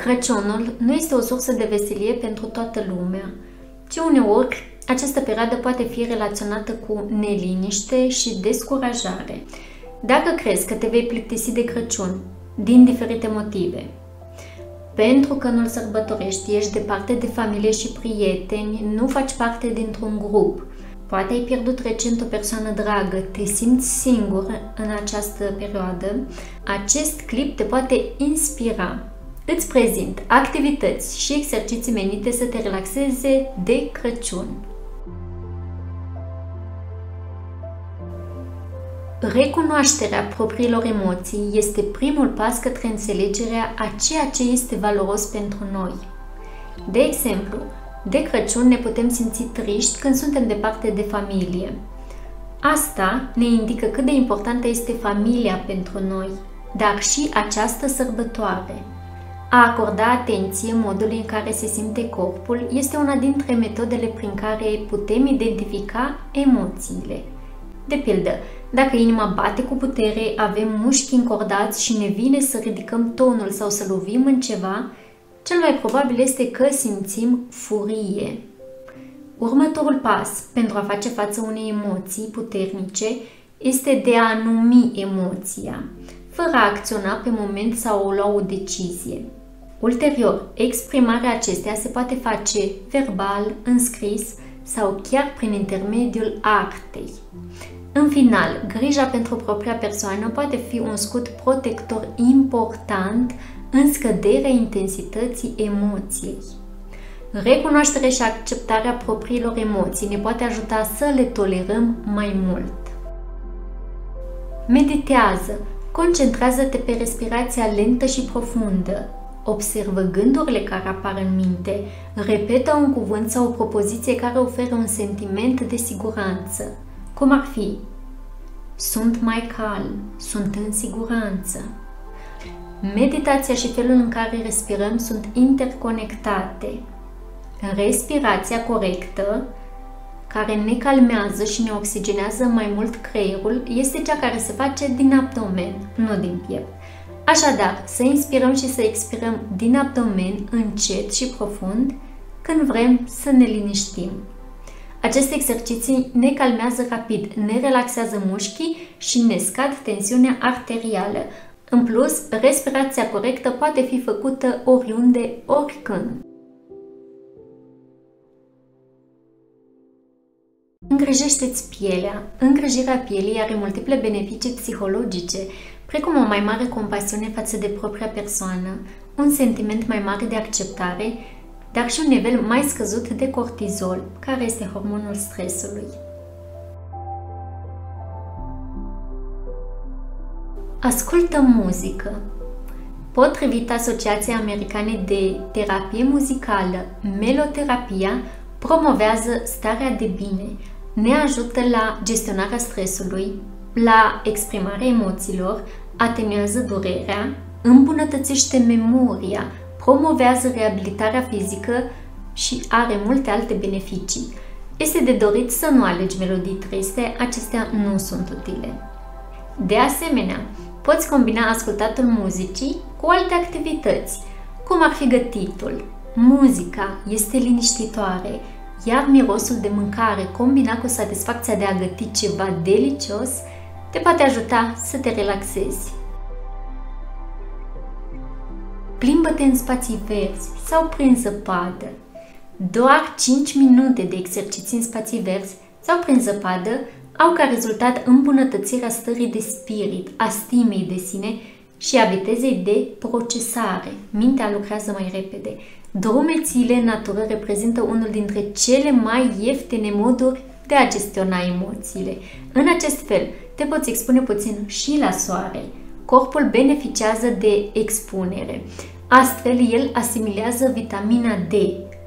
Crăciunul nu este o sursă de veselie pentru toată lumea, ci uneori această perioadă poate fi relaționată cu neliniște și descurajare. Dacă crezi că te vei plictisi de Crăciun, din diferite motive, pentru că nu-l sărbătorești, ești departe de familie și prieteni, nu faci parte dintr-un grup, poate ai pierdut recent o persoană dragă, te simți singur în această perioadă, acest clip te poate inspira. Îți prezint activități și exerciții menite să te relaxeze de Crăciun. Recunoașterea propriilor emoții este primul pas către înțelegerea a ceea ce este valoros pentru noi. De exemplu, de Crăciun ne putem simți triști când suntem departe de familie. Asta ne indică cât de importantă este familia pentru noi, dar și această sărbătoare. A acorda atenție modului în care se simte corpul este una dintre metodele prin care putem identifica emoțiile. De pildă, dacă inima bate cu putere, avem mușchi încordați și ne vine să ridicăm tonul sau să lovim în ceva, cel mai probabil este că simțim furie. Următorul pas pentru a face față unei emoții puternice este de a numi emoția, fără a acționa pe moment sau a lua o decizie. Ulterior, exprimarea acesteia se poate face verbal, în scris sau chiar prin intermediul artei. În final, grija pentru propria persoană poate fi un scut protector important în scăderea intensității emoției. Recunoașterea și acceptarea propriilor emoții ne poate ajuta să le tolerăm mai mult. Meditează. Concentrează-te pe respirația lentă și profundă. Observă gândurile care apar în minte. Repetă un cuvânt sau o propoziție care oferă un sentiment de siguranță. Cum ar fi: sunt mai calm, sunt în siguranță. Meditația și felul în care respirăm sunt interconectate. Respirația corectă, care ne calmează și ne oxigenează mai mult creierul, este cea care se face din abdomen, nu din piept. Așadar, să inspirăm și să expirăm din abdomen încet și profund când vrem să ne liniștim. Aceste exerciții ne calmează rapid, ne relaxează mușchii și ne scad tensiunea arterială. În plus, respirația corectă poate fi făcută oriunde, oricând. Îngrijește-ți pielea. Îngrijirea pielii are multiple beneficii psihologice, precum o mai mare compasiune față de propria persoană, un sentiment mai mare de acceptare, dar și un nivel mai scăzut de cortizol, care este hormonul stresului. Ascultă muzică. Potrivit Asociației Americane de Terapie Muzicală, meloterapia promovează starea de bine, ne ajută la gestionarea stresului, la exprimarea emoțiilor, atenuează durerea, îmbunătățește memoria, promovează reabilitarea fizică și are multe alte beneficii. Este de dorit să nu alegi melodii triste, acestea nu sunt utile. De asemenea, poți combina ascultatul muzicii cu alte activități, cum ar fi gătitul. Muzica este liniștitoare, iar mirosul de mâncare combinat cu satisfacția de a găti ceva delicios te poate ajuta să te relaxezi. Plimbă-te în spații verzi sau prin zăpadă. Doar 5 minute de exerciții în spații verzi sau prin zăpadă au ca rezultat îmbunătățirea stării de spirit, a stimei de sine și a vitezei de procesare. Mintea lucrează mai repede. Drumețiile în natură reprezintă unul dintre cele mai ieftine moduri de a gestiona emoțiile. În acest fel, te poți expune puțin și la soare. Corpul beneficiază de expunere. Astfel, el asimilează vitamina D.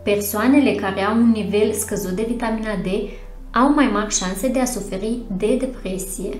Persoanele care au un nivel scăzut de vitamina D au mai mari șanse de a suferi de depresie.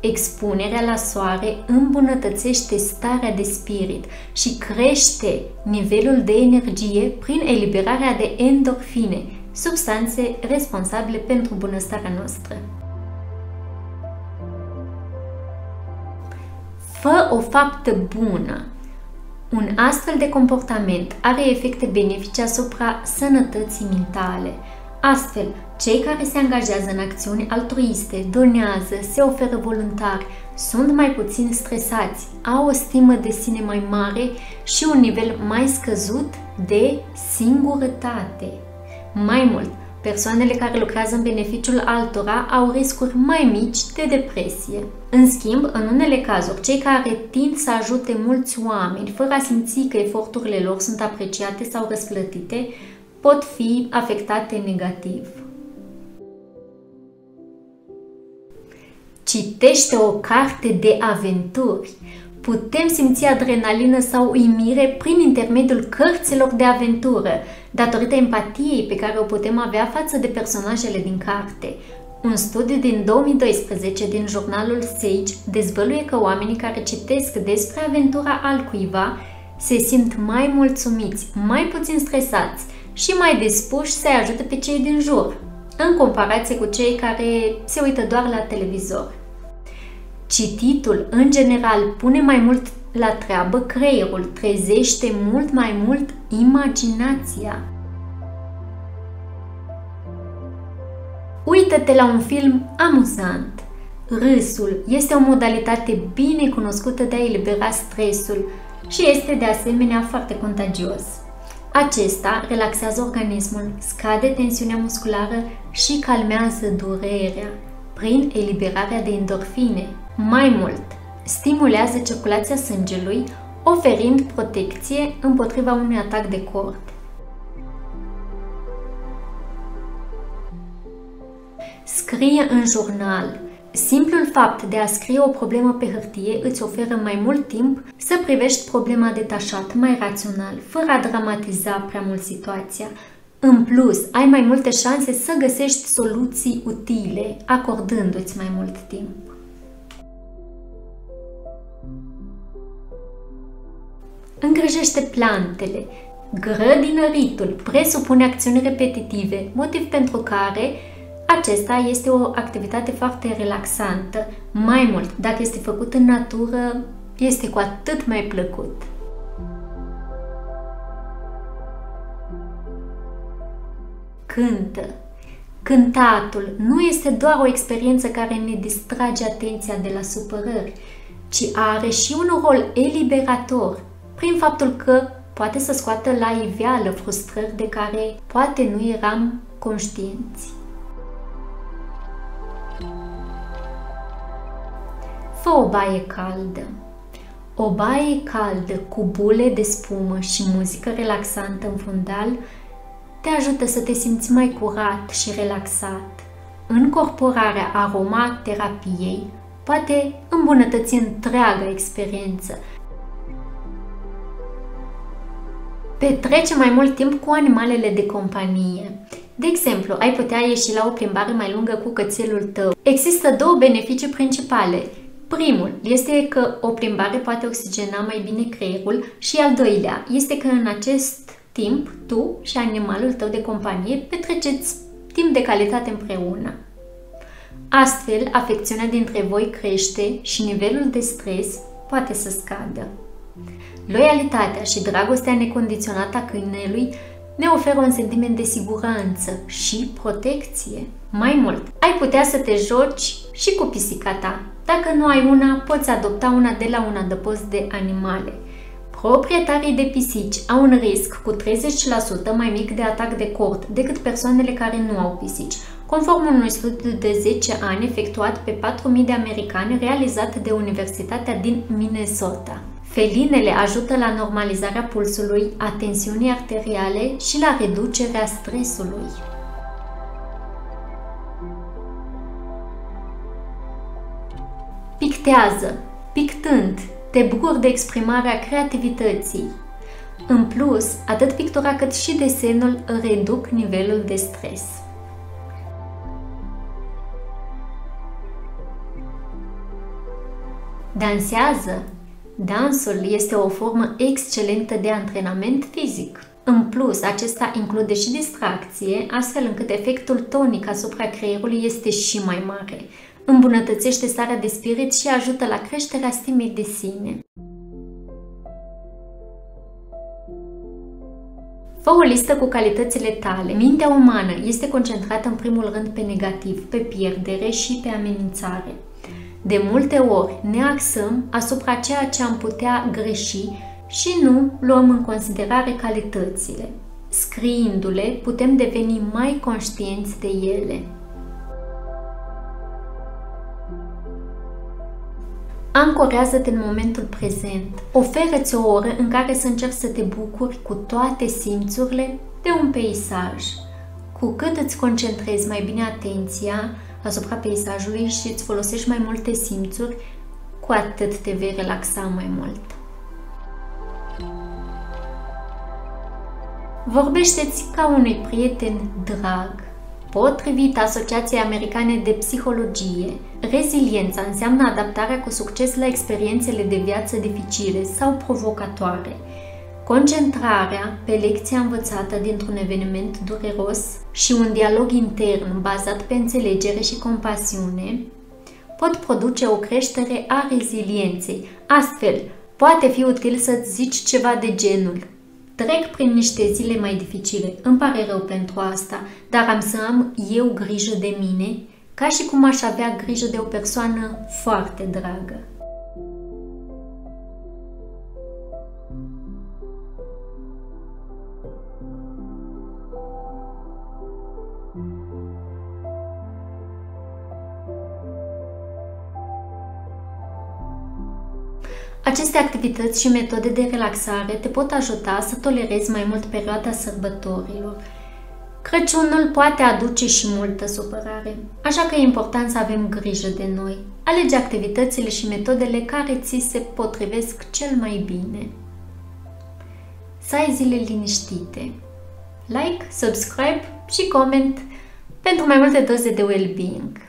Expunerea la soare îmbunătățește starea de spirit și crește nivelul de energie prin eliberarea de endorfine, substanțe responsabile pentru bunăstarea noastră. Fă o faptă bună. Un astfel de comportament are efecte benefice asupra sănătății mentale. Astfel, cei care se angajează în acțiuni altruiste, donează, se oferă voluntar, sunt mai puțin stresați, au o stimă de sine mai mare și un nivel mai scăzut de singurătate. Mai mult, persoanele care lucrează în beneficiul altora au riscuri mai mici de depresie. În schimb, în unele cazuri, cei care tind să ajute mulți oameni fără a simți că eforturile lor sunt apreciate sau răsplătite, pot fi afectate negativ. Citește o carte de aventuri. Putem simți adrenalină sau uimire prin intermediul cărților de aventură, datorită empatiei pe care o putem avea față de personajele din carte. Un studiu din 2012 din jurnalul Sage dezvăluie că oamenii care citesc despre aventura altcuiva se simt mai mulțumiți, mai puțin stresați și mai dispuși să-i ajute pe cei din jur, în comparație cu cei care se uită doar la televizor. Cititul, în general, pune mai mult la treabă creierul, trezește mult mai mult imaginația. Uită-te la un film amuzant. Râsul este o modalitate bine cunoscută de a elibera stresul și este de asemenea foarte contagios. Acesta relaxează organismul, scade tensiunea musculară și calmează durerea prin eliberarea de endorfine. Mai mult, stimulează circulația sângelui, oferind protecție împotriva unui atac de cord. Scrie în jurnal. Simplul fapt de a scrie o problemă pe hârtie îți oferă mai mult timp să privești problema detașat, mai rațional, fără a dramatiza prea mult situația. În plus, ai mai multe șanse să găsești soluții utile, acordându-ți mai mult timp. Îngrijește plantele. Grădinăritul presupune acțiuni repetitive, motiv pentru care acesta este o activitate foarte relaxantă. Mai mult, dacă este făcut în natură, este cu atât mai plăcut. Cântă. Cântatul nu este doar o experiență care ne distrage atenția de la supărări, ci are și un rol eliberator, prin faptul că poate să scoată la iveală frustrări de care poate nu eram conștienți. Fă o baie caldă. O baie caldă cu bule de spumă și muzică relaxantă în fundal te ajută să te simți mai curat și relaxat. Încorporarea aromaterapiei poate îmbunătăți întreaga experiență. Petrece mai mult timp cu animalele de companie. De exemplu, ai putea ieși la o plimbare mai lungă cu cățelul tău. Există două beneficii principale. Primul este că o plimbare poate oxigena mai bine creierul și al doilea este că în acest timp tu și animalul tău de companie petreceți timp de calitate împreună. Astfel, afecțiunea dintre voi crește și nivelul de stres poate să scadă. Loialitatea și dragostea necondiționată a câinelui ne oferă un sentiment de siguranță și protecție. Mai mult, ai putea să te joci și cu pisica ta. Dacă nu ai una, poți adopta una de la un adăpost de animale. Proprietarii de pisici au un risc cu 30% mai mic de atac de cord decât persoanele care nu au pisici, conform unui studiu de 10 ani efectuat pe 4.000 de americani realizat de Universitatea din Minnesota. Felinele ajută la normalizarea pulsului, a tensiunii arteriale și la reducerea stresului. Pictează. Pictând, te bucuri de exprimarea creativității. În plus, atât pictura cât și desenul reduc nivelul de stres. Dansează. Dansul este o formă excelentă de antrenament fizic. În plus, acesta include și distracție, astfel încât efectul tonic asupra creierului este și mai mare. Îmbunătățește starea de spirit și ajută la creșterea stimei de sine. Fă o listă cu calitățile tale. Mintea umană este concentrată în primul rând pe negativ, pe pierdere și pe amenințare. De multe ori ne axăm asupra ceea ce am putea greși și nu luăm în considerare calitățile. Scriindu-le, putem deveni mai conștienți de ele. Ancorează-te în momentul prezent. Oferă-ți o oră în care să încerci să te bucuri cu toate simțurile de un peisaj. Cu cât îți concentrezi mai bine atenția asupra peisajului și îți folosești mai multe simțuri, cu atât te vei relaxa mai mult. Vorbește-ți ca unui prieten drag. Potrivit Asociației Americane de Psihologie, reziliența înseamnă adaptarea cu succes la experiențele de viață dificile sau provocatoare. Concentrarea pe lecția învățată dintr-un eveniment dureros și un dialog intern bazat pe înțelegere și compasiune pot produce o creștere a rezilienței. Astfel, poate fi util să-ți zici ceva de genul: trec prin niște zile mai dificile, îmi pare rău pentru asta, dar am să am eu grijă de mine, ca și cum aș avea grijă de o persoană foarte dragă. Aceste activități și metode de relaxare te pot ajuta să tolerezi mai mult perioada sărbătorilor. Crăciunul poate aduce și multă supărare, așa că e important să avem grijă de noi. Alege activitățile și metodele care ți se potrivesc cel mai bine. Să ai zile liniștite. Like, subscribe și coment pentru mai multe doze de well-being.